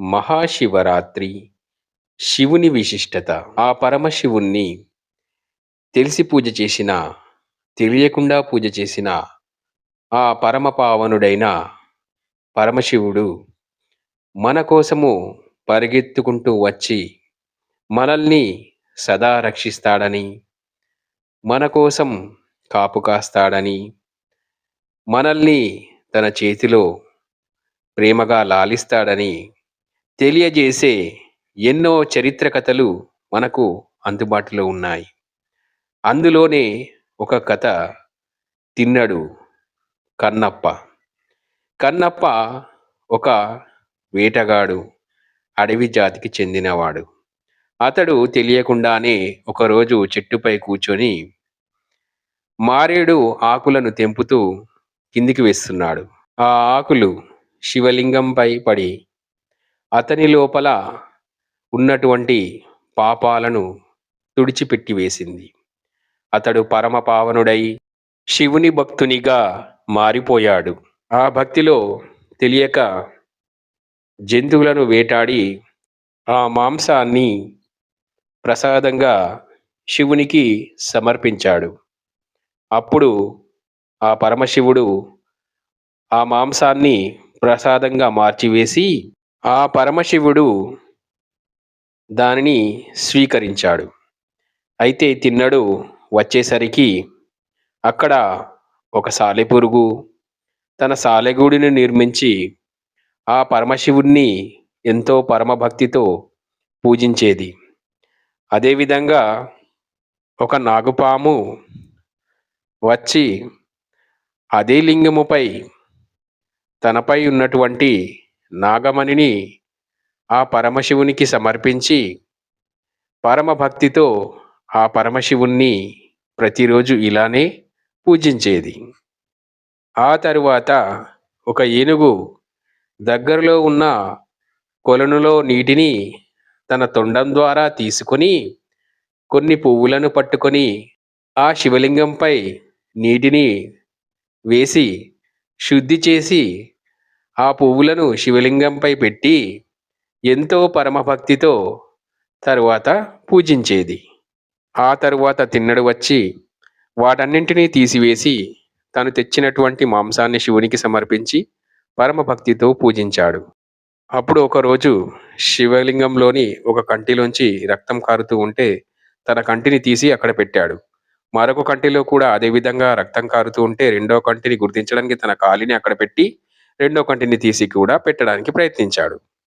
మహాశివరాత్రి శివుని విశిష్టత. ఆ పరమశివుణ్ణి తెలిసి పూజ చేసినా, తెలియకుండా పూజ చేసినా, ఆ పరమ పావనుడైన పరమశివుడు మన కోసము పరిగెత్తుకుంటూ వచ్చి మనల్ని సదా రక్షిస్తాడని, మన కోసం కాపు కాస్తాడని, మనల్ని తన చేతిలో ప్రేమగా లాలిస్తాడని తెలియజేసే ఎన్నో చరిత్ర కథలు మనకు అందుబాటులో ఉన్నాయి. అందులోనే ఒక కథ తిన్నడు కన్నప్ప. కన్నప్ప ఒక వేటగాడు, అడవి జాతికి చెందినవాడు. అతడు తెలియకుండానే ఒకరోజు చెట్టుపై కూర్చొని మారేడు ఆకులను తెంపుతూ కిందికి వేస్తున్నాడు. ఆ ఆకులు శివలింగంపై పడి అతని లోపల ఉన్నటువంటి పాపాలను తుడిచిపెట్టి వేసింది. అతడు పరమ పావనుడై శివుని భక్తునిగా మారిపోయాడు. ఆ భక్తిలో తెలియక జంతువులను వేటాడి ఆ మాంసాన్ని ప్రసాదంగా శివునికి సమర్పించాడు. అప్పుడు ఆ పరమశివుడు ఆ మాంసాన్ని ప్రసాదంగా మార్చివేసి ఆ పరమశివుడు దానిని స్వీకరించాడు. అయితే తిన్నడు వచ్చేసరికి అక్కడ ఒక సాలెపురుగు తన సాలెగూడిని నిర్మించి ఆ పరమశివుణ్ణి ఎంతో పరమభక్తితో పూజించేది. అదేవిధంగా ఒక నాగుపాము వచ్చి అదే లింగముపై తనపై ఉన్నటువంటి నాగమణిని ఆ పరమశివునికి సమర్పించి పరమభక్తితో ఆ పరమశివుణ్ణి ప్రతిరోజు ఇలానే పూజించేది. ఆ తరువాత ఒక ఏనుగు దగ్గరలో ఉన్న కొలనులో నీటిని తన తొండం ద్వారా తీసుకొని కొన్ని పువ్వులను పట్టుకొని ఆ శివలింగంపై నీటిని వేసి శుద్ధి చేసి ఆ పువ్వులను శివలింగంపై పెట్టి ఎంతో పరమభక్తితో తరువాత పూజించేది. ఆ తరువాత తిన్నడు వచ్చి వాటన్నింటినీ తీసివేసి తను తెచ్చినటువంటి మాంసాన్ని శివునికి సమర్పించి పరమభక్తితో పూజించాడు. అప్పుడు ఒకరోజు శివలింగంలోని ఒక కంటిలోంచి రక్తం కారుతూ ఉంటే తన కంటిని తీసి అక్కడ పెట్టాడు. మరొక కంటిలో కూడా అదేవిధంగా రక్తం కారుతూ ఉంటే రెండో కంటిని గుర్తించడానికి తన కాలిని అక్కడ పెట్టి రెండో కంటిని తీసి కూడా పెట్టడానికి ప్రయత్నించాడు.